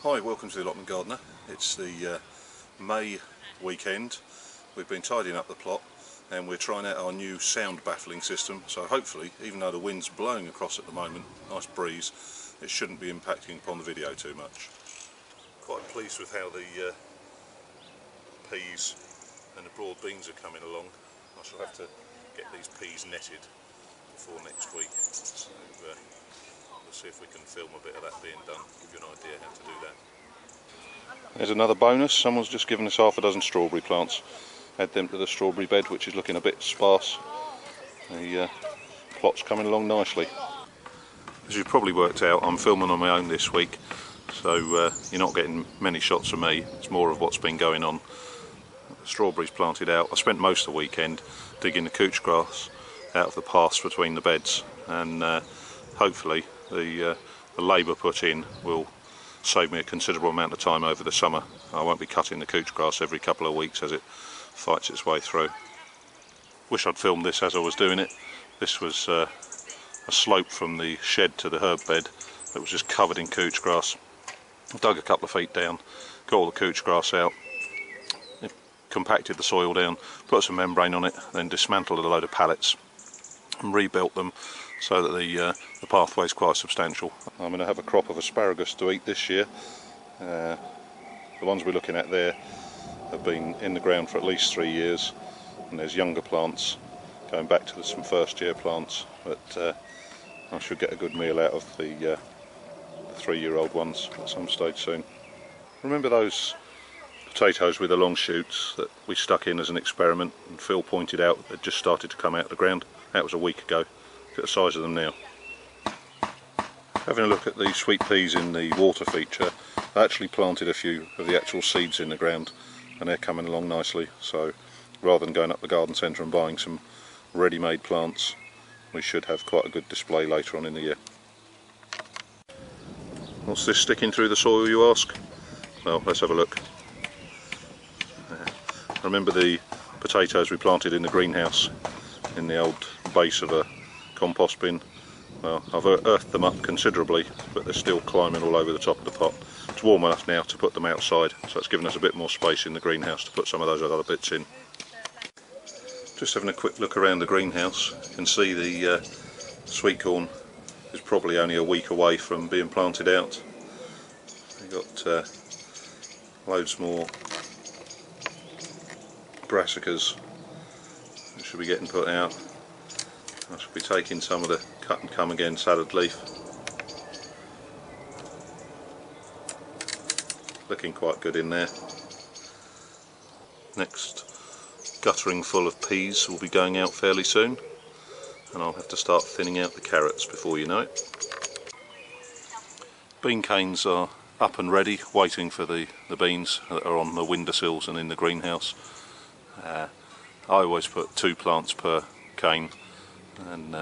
Hi, welcome to the Allotment Gardener. It's the May weekend. We've been tidying up the plot and we're trying out our new sound baffling system, so hopefully, even though the wind's blowing across at the moment, nice breeze, it shouldn't be impacting upon the video too much. Quite pleased with how the peas and the broad beans are coming along. I shall have to get these peas netted before next week, so we'll see if we can film a bit of that being done, give you an idea how to do that. There's another bonus. Someone's just given us half a dozen strawberry plants. Add them to the strawberry bed, which is looking a bit sparse. The plot's coming along nicely. As you've probably worked out, I'm filming on my own this week, so you're not getting many shots of me. It's more of what's been going on. The strawberries planted out. I spent most of the weekend digging the couch grass out of the paths between the beds, and hopefully the labour put in will save me a considerable amount of time over the summer. I won't be cutting the couch grass every couple of weeks as it fights its way through. Wish I'd filmed this as I was doing it. This was a slope from the shed to the herb bed that was just covered in couch grass. I dug a couple of feet down, got all the couch grass out, compacted the soil down, put some membrane on it, then dismantled a load of pallets and rebuilt them so that the pathway is quite substantial. I'm going to have a crop of asparagus to eat this year. The ones we're looking at there have been in the ground for at least 3 years, and there's younger plants going back to some first year plants, but I should get a good meal out of the 3-year-old ones at some stage soon. Remember those potatoes with the long shoots that we stuck in as an experiment and Phil pointed out had just started to come out of the ground? That was a week ago. Look at the size of them now. Having a look at the sweet peas in the water feature, I actually planted a few of the actual seeds in the ground and they're coming along nicely, so rather than going up the garden centre and buying some ready-made plants, we should have quite a good display later on in the year. What's this sticking through the soil, you ask? Well, let's have a look. Remember the potatoes we planted in the greenhouse in the old base of a compost bin? Well, I've earthed them up considerably, but they're still climbing all over the top of the pot. It's warm enough now to put them outside, so it's given us a bit more space in the greenhouse to put some of those other bits in. Just having a quick look around the greenhouse, you can see the sweet corn is probably only a week away from being planted out. We've got loads more brassicas that should be getting put out. I should be taking some of the cut and come again salad leaf. Looking quite good in there. Next guttering full of peas will be going out fairly soon, and I'll have to start thinning out the carrots before you know it. Bean canes are up and ready, waiting for the beans that are on the windowsills and in the greenhouse. I always put 2 plants per cane, and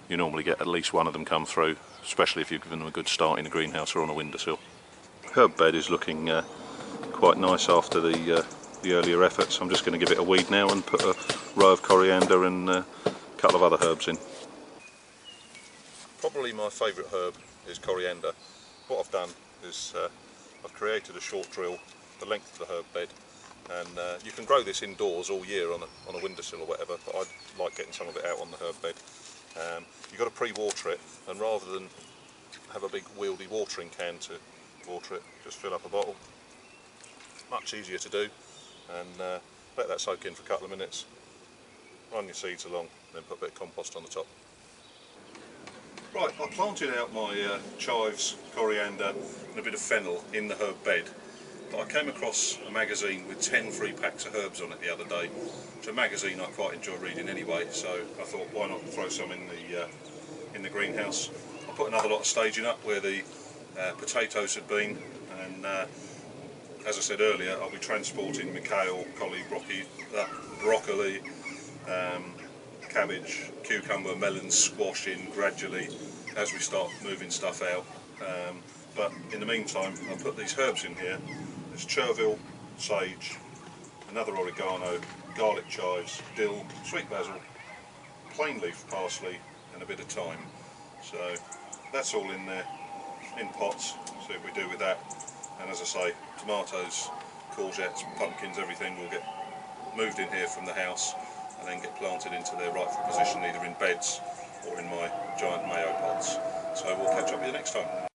you normally get at least one of them come through, especially if you've given them a good start in the greenhouse or on a windowsill. Herb bed is looking quite nice after the earlier efforts. I'm just going to give it a weed now and put a row of coriander and a couple of other herbs in. Probably my favourite herb is coriander. What I've done is I've created a short drill the length of the herb bed, and you can grow this indoors all year on a windowsill or whatever, but I like getting some of it out on the herb bed. You've got to pre-water it, and rather than have a big wieldy watering can to water it, just fill up a bottle. Much easier to do, and let that soak in for a couple of minutes. Run your seeds along, then put a bit of compost on the top. Right, I planted out my chives, coriander and a bit of fennel in the herb bed, but I came across a magazine with 10 free packs of herbs on it the other day. It's a magazine I quite enjoy reading anyway, so I thought why not throw some in the greenhouse. I put another lot of staging up where the potatoes had been, and as I said earlier, I'll be transporting my kale, broccoli, cabbage, cucumber, melons, squash in gradually as we start moving stuff out. But in the meantime, I'll put these herbs in here. There's chervil, sage, another oregano, garlic chives, dill, sweet basil, plain leaf parsley and a bit of thyme. So that's all in there, in pots. See what we do with that. and as I say, tomatoes, courgettes, pumpkins, everything will get moved in here from the house and then get planted into their rightful position, either in beds or in my giant mayo pots. So we'll catch up with you next time.